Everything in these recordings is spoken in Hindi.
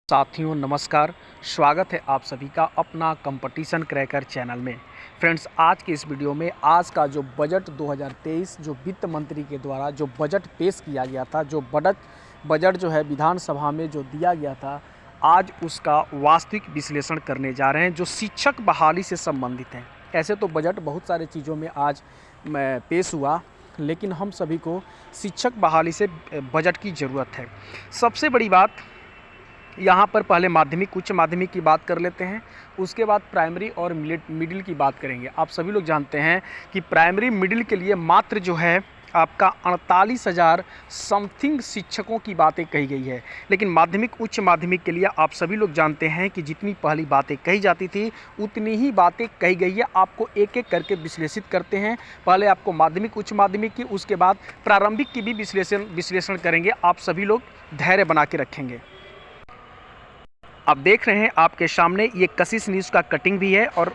साथियों नमस्कार। स्वागत है आप सभी का अपना कंपटीशन क्रैकर चैनल में। फ्रेंड्स, आज के इस वीडियो में आज का जो बजट 2023 जो वित्त मंत्री के द्वारा जो बजट पेश किया गया था, जो बजट जो है विधानसभा में जो दिया गया था, आज उसका वास्तविक विश्लेषण करने जा रहे हैं जो शिक्षक बहाली से संबंधित हैं। ऐसे तो बजट बहुत सारे चीज़ों में आज पेश हुआ, लेकिन हम सभी को शिक्षक बहाली से बजट की ज़रूरत है। सबसे बड़ी बात यहाँ पर पहले माध्यमिक उच्च माध्यमिक की बात कर लेते हैं, उसके बाद प्राइमरी और मिडिल की बात करेंगे। आप सभी लोग जानते हैं कि प्राइमरी मिडिल के लिए मात्र जो है आपका 48,000 समथिंग शिक्षकों की बातें कही गई है, लेकिन माध्यमिक उच्च माध्यमिक के लिए आप सभी लोग जानते हैं कि जितनी पहली बातें कही जाती थी उतनी ही बातें कही गई है। आपको एक एक करके विश्लेषित करते हैं। पहले आपको माध्यमिक उच्च माध्यमिक की, उसके बाद प्रारंभिक की भी विश्लेषण करेंगे। आप सभी लोग धैर्य बना के रखेंगे। आप देख रहे हैं आपके सामने ये कशिश न्यूज़ का कटिंग भी है, और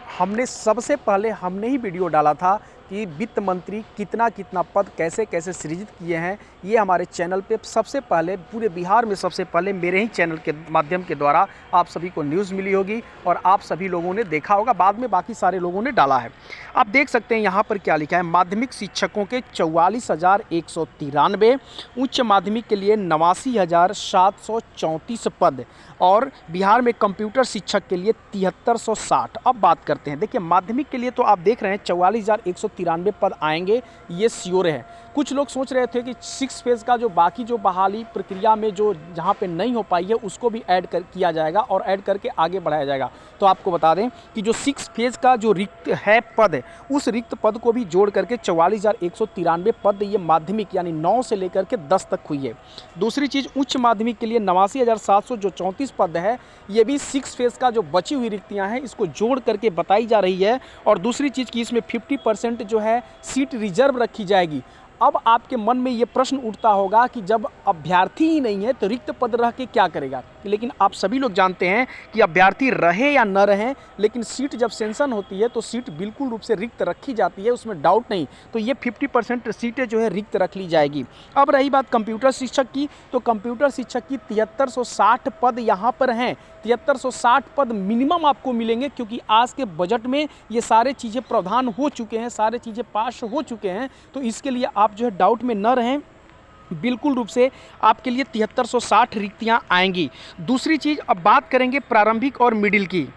सबसे पहले हमने ही वीडियो डाला था कि वित्त मंत्री कितना कितना पद कैसे कैसे सृजित किए हैं। ये हमारे चैनल पे सबसे पहले, पूरे बिहार में सबसे पहले मेरे ही चैनल के माध्यम के द्वारा आप सभी को न्यूज़ मिली होगी और आप सभी लोगों ने देखा होगा। बाद में बाकी सारे लोगों ने डाला है। आप देख सकते हैं यहाँ पर क्या लिखा है। माध्यमिक शिक्षकों के 44,193, उच्च माध्यमिक के लिए 89,734 पद, और बिहार में कंप्यूटर शिक्षक के लिए 7360। अब बात करते हैं। देखिए, माध्यमिक के लिए तो आप देख रहे हैं 44,193 पद आएंगे, ये श्योर है। कुछ लोग सोच रहे थे कि 6 फेज़ का जो बाकी जो बहाली प्रक्रिया में जो जहाँ पे नहीं हो पाई है उसको भी किया जाएगा और ऐड करके आगे बढ़ाया जाएगा। तो आपको बता दें कि जो 6 फेज़ का जो रिक्त है पद, उस रिक्त पद को भी जोड़ करके 44,193 पद ये माध्यमिक यानी 9 से लेकर के 10 तक हुई है। दूसरी चीज़, उच्च माध्यमिक के लिए 89,700 जो 34 पद है, ये भी 6 फेज़ का जो बची हुई रिक्तियां हैं इसको जोड़ करके बताई जा रही है। और दूसरी चीज़ कि इसमें 50% जो है सीट रिजर्व रखी जाएगी। अब आपके मन में ये प्रश्न उठता होगा कि जब अभ्यर्थी ही नहीं है तो रिक्त पद रह के क्या करेगा। लेकिन आप सभी लोग जानते हैं कि अभ्यर्थी रहे या न रहे, लेकिन सीट जब सेंशन होती है तो सीट बिल्कुल रूप से रिक्त रखी जाती है, उसमें डाउट नहीं। तो ये 50% सीटें जो है रिक्त रख ली जाएगी। अब रही बात कंप्यूटर शिक्षक की, तो कंप्यूटर शिक्षक की 7360 पद यहाँ पर हैं। 7360 पद मिनिमम आपको मिलेंगे, क्योंकि आज के बजट में ये सारे चीज़ें प्रावधान हो चुके हैं, सारे चीज़ें पास हो चुके हैं। तो इसके लिए आप जो है डाउट में न रहें, बिल्कुल रूप से आपके लिए 7360 रिक्तियां आएंगी। दूसरी चीज़, अब बात करेंगे प्रारंभिक और मिडिल की।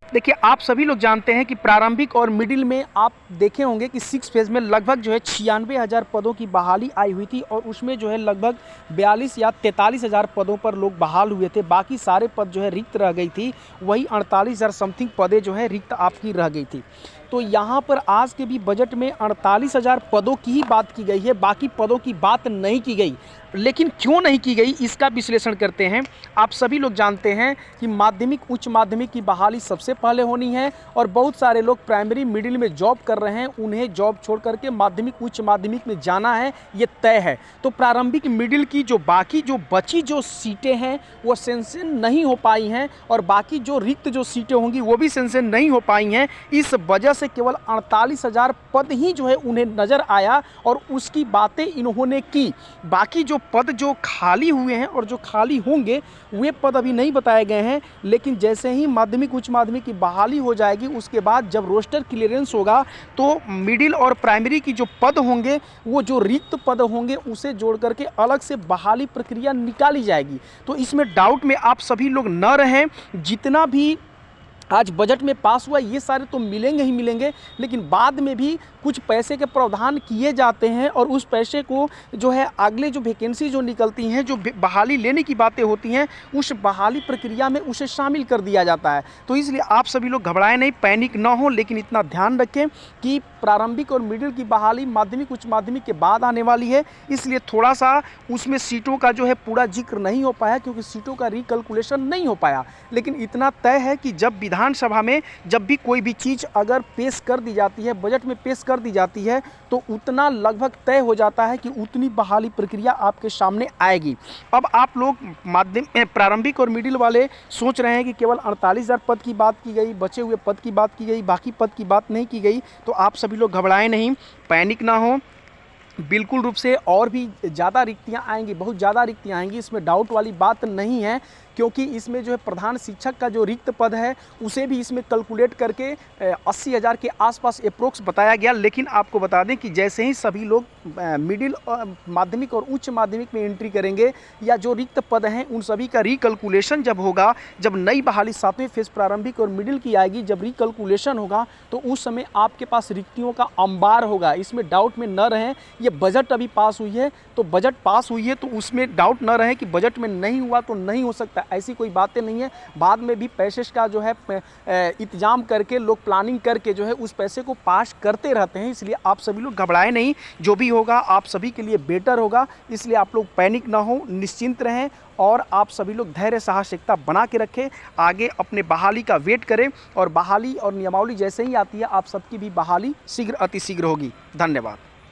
देखिए, आप सभी लोग जानते हैं कि प्रारंभिक और मिडिल में आप देखे होंगे कि 6 फेज़ में लगभग जो है 96,000 पदों की बहाली आई हुई थी, और उसमें जो है लगभग 42 या 43,000 पदों पर लोग बहाल हुए थे। बाकी सारे पद जो है रिक्त रह गई थी। वही 48,000 समथिंग पदें जो है रिक्त आपकी रह गई थी। तो यहाँ पर आज के भी बजट में 48,000 पदों की ही बात की गई है, बाकी पदों की बात नहीं की गई। लेकिन क्यों नहीं की गई, इसका विश्लेषण करते हैं। आप सभी लोग जानते हैं कि माध्यमिक उच्च माध्यमिक की बहाली सबसे पहले होनी है, और बहुत सारे लोग प्राइमरी मिडिल में जॉब कर रहे हैं, उन्हें जॉब छोड़ करके माध्यमिक उच्च माध्यमिक में जाना है, ये तय है। तो प्रारंभिक मिडिल की जो बाकी जो बची जो सीटें हैं वो सेंशन नहीं हो पाई हैं, और बाकी जो रिक्त जो सीटें होंगी वो भी सेंशन नहीं हो पाई हैं। इस वजह से केवल 48,000 पद ही जो है उन्हें नज़र आया, और उसकी बातें इन्होंने की। बाकी जो पद जो खाली हुए हैं और जो खाली होंगे वे पद अभी नहीं बताए गए हैं। लेकिन जैसे ही माध्यमिक उच्च माध्यमिक की बहाली हो जाएगी, उसके बाद जब रोस्टर क्लियरेंस होगा तो मिडिल और प्राइमरी की जो पद होंगे, वो जो रिक्त पद होंगे उसे जोड़ करके अलग से बहाली प्रक्रिया निकाली जाएगी। तो इसमें डाउट में आप सभी लोग न रहें। जितना भी आज बजट में पास हुआ ये सारे तो मिलेंगे ही मिलेंगे, लेकिन बाद में भी कुछ पैसे के प्रावधान किए जाते हैं, और उस पैसे को जो है अगले जो वैकेंसी जो निकलती हैं, जो बहाली लेने की बातें होती हैं, उस बहाली प्रक्रिया में उसे शामिल कर दिया जाता है। तो इसलिए आप सभी लोग घबराएं नहीं, पैनिक ना हो, लेकिन इतना ध्यान रखें कि प्रारंभिक और मिडिल की बहाली माध्यमिक उच्च माध्यमिक के बाद आने वाली है। इसलिए थोड़ा सा उसमें सीटों का जो है पूरा जिक्र नहीं हो पाया, क्योंकि सीटों का रिकैलकुलेशन नहीं हो पाया। लेकिन इतना तय है कि जब विधानसभा में जब भी कोई भी चीज़ अगर पेश कर दी जाती है, बजट में पेश कर दी जाती है, तो उतना लगभग तय हो जाता है कि उतनी बहाली प्रक्रिया आपके सामने आएगी। अब आप लोग प्रारंभिक और मिडिल वाले सोच रहे हैं कि केवल 48,000 पद की बात की गई, बचे हुए पद की बात की गई, बाकी पद की बात नहीं की गई। तो आप सभी लोग घबराएं नहीं, पैनिक ना हो। बिल्कुल रूप से और भी ज़्यादा रिक्तियाँ आएंगी, बहुत ज़्यादा रिक्तियाँ आएंगी, इसमें डाउट वाली बात नहीं है। क्योंकि इसमें जो है प्रधान शिक्षक का जो रिक्त पद है उसे भी इसमें कैलकुलेट करके 80,000 के आसपास अप्रोक्स बताया गया। लेकिन आपको बता दें कि जैसे ही सभी लोग मिडिल माध्यमिक और उच्च माध्यमिक में एंट्री करेंगे या जो रिक्त पद हैं उन सभी का रिकैलकुलेशन जब होगा, जब नई बहाली 7वें फेज प्रारंभिक और मिडिल की आएगी, जब रिकैलकुलेशन होगा तो उस समय आपके पास रिक्तियों का अंबार होगा। इसमें डाउट में न रहें। ये बजट अभी पास हुई है तो बजट पास हुई है तो उसमें डाउट न रहे कि बजट में नहीं हुआ तो नहीं हो सकता, ऐसी कोई बातें नहीं है। बाद में भी पैसे का जो है इंतजाम करके लोग प्लानिंग करके जो है उस पैसे को पास करते रहते हैं। इसलिए आप सभी लोग घबराएं नहीं, जो भी होगा आप सभी के लिए बेटर होगा। इसलिए आप लोग पैनिक ना हो, निश्चिंत रहें और आप सभी लोग धैर्य साहसिकता बना के रखें। आगे अपने बहाली का वेट करें और बहाली और नियमावली जैसे ही आती है आप सबकी भी बहाली शीघ्र अतिशीघ्र होगी। धन्यवाद।